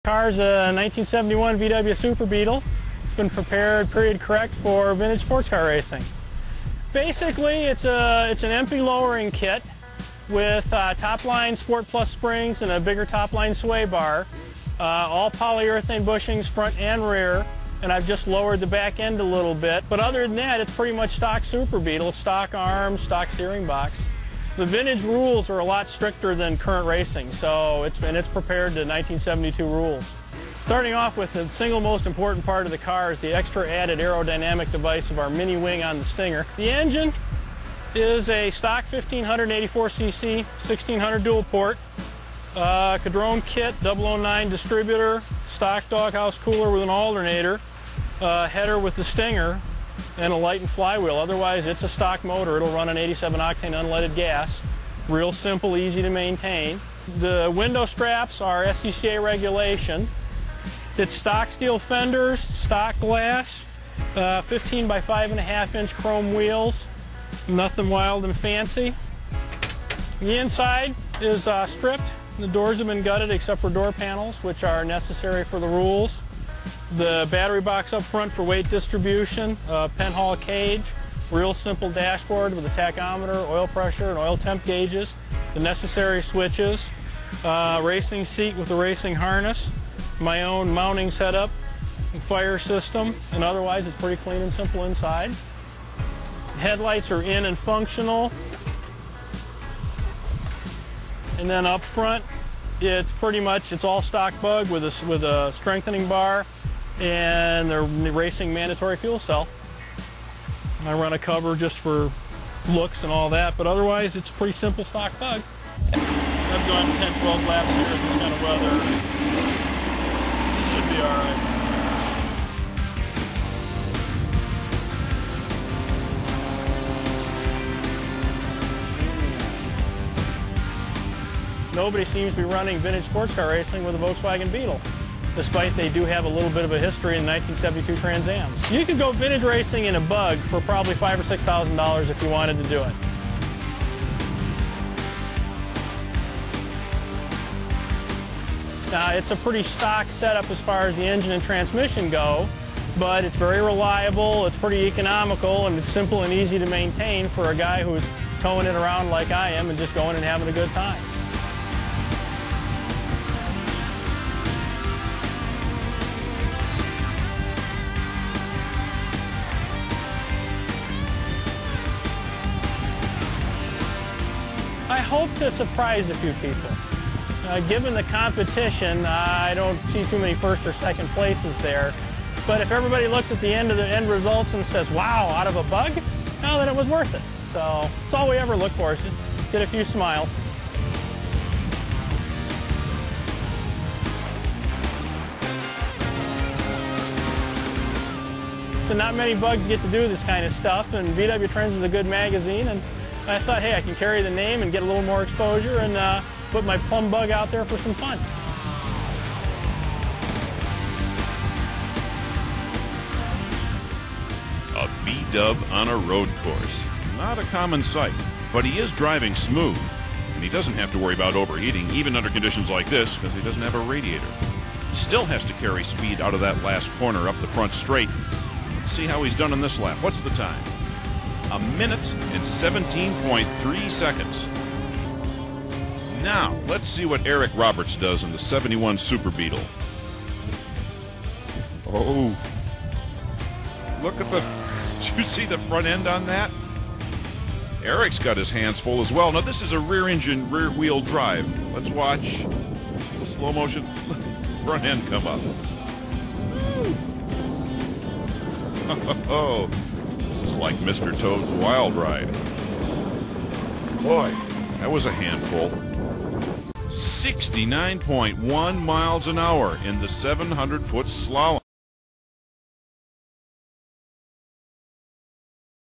Car's a 1971 VW Super Beetle. It's been prepared period correct for vintage sports car racing. Basically, it's an empty lowering kit with top line Sport Plus springs and a bigger top line sway bar. All polyurethane bushings front and rear, and I've just lowered the back end a little bit. But other than that, it's pretty much stock Super Beetle, stock arms, stock steering box. The vintage rules are a lot stricter than current racing, so it's prepared to 1972 rules. Starting off with the single most important part of the car is the extra added aerodynamic device of our mini wing on the Stinger. The engine is a stock 1584cc 1600 dual port, Cadrone kit, 009 distributor, stock doghouse cooler with an alternator, header with the Stinger, and a light and flywheel. Otherwise, it's a stock motor. It'll run on 87 octane unleaded gas. Real simple, easy to maintain. The window straps are SCCA regulation. It's stock steel fenders, stock glass, 15 by 5.5 inch chrome wheels. Nothing wild and fancy. The inside is stripped. The doors have been gutted except for door panels, which are necessary for the rules. The battery box up front for weight distribution, penhall cage, real simple dashboard with a tachometer, oil pressure, and oil temp gauges, the necessary switches, racing seat with a racing harness, my own mounting setup, and fire system, and otherwise it's pretty clean and simple inside. Headlights are in and functional. And then up front, it's all stock Bug with a strengthening bar and the racing mandatory fuel cell. I run a cover just for looks and all that, but otherwise it's pretty simple stock Bug. I've gone 10-12 laps here in this kind of weather. It should be all right. Nobody seems to be running vintage sports car racing with a Volkswagen Beetle, despite they do have a little bit of a history in 1972 Trans Ams. You could go vintage racing in a Bug for probably $5,000 or $6,000 if you wanted to do it. Now, it's a pretty stock setup as far as the engine and transmission go, but it's very reliable, it's pretty economical, and it's simple and easy to maintain for a guy who's towing it around like I am and just going and having a good time. I hope to surprise a few people. Given the competition, I don't see too many first or second places there. But if everybody looks at the end of the end results and says, wow, out of a Bug, well, then it was worth it. So it's all we ever look for, is just get a few smiles. So not many Bugs get to do this kind of stuff, and VW Trends is a good magazine, and I thought, hey, I can carry the name and get a little more exposure and put my Plum Bug out there for some fun. A B-dub on a road course. Not a common sight, but he is driving smooth, and he doesn't have to worry about overheating, even under conditions like this, because he doesn't have a radiator. He still has to carry speed out of that last corner up the front straight. Let's see how he's done on this lap. What's the time? 1 minute and 17.3 seconds. Now, let's see what Eric Roberts does in the 71 Super Beetle. Oh, look at did you see the front end on that? Eric's got his hands full as well. Now, this is a rear engine, rear wheel drive. Let's watch slow motion front end come up. Oh, this is like Mr. Toad's Wild Ride. Boy, that was a handful. 69.1 miles an hour in the 700-foot slalom.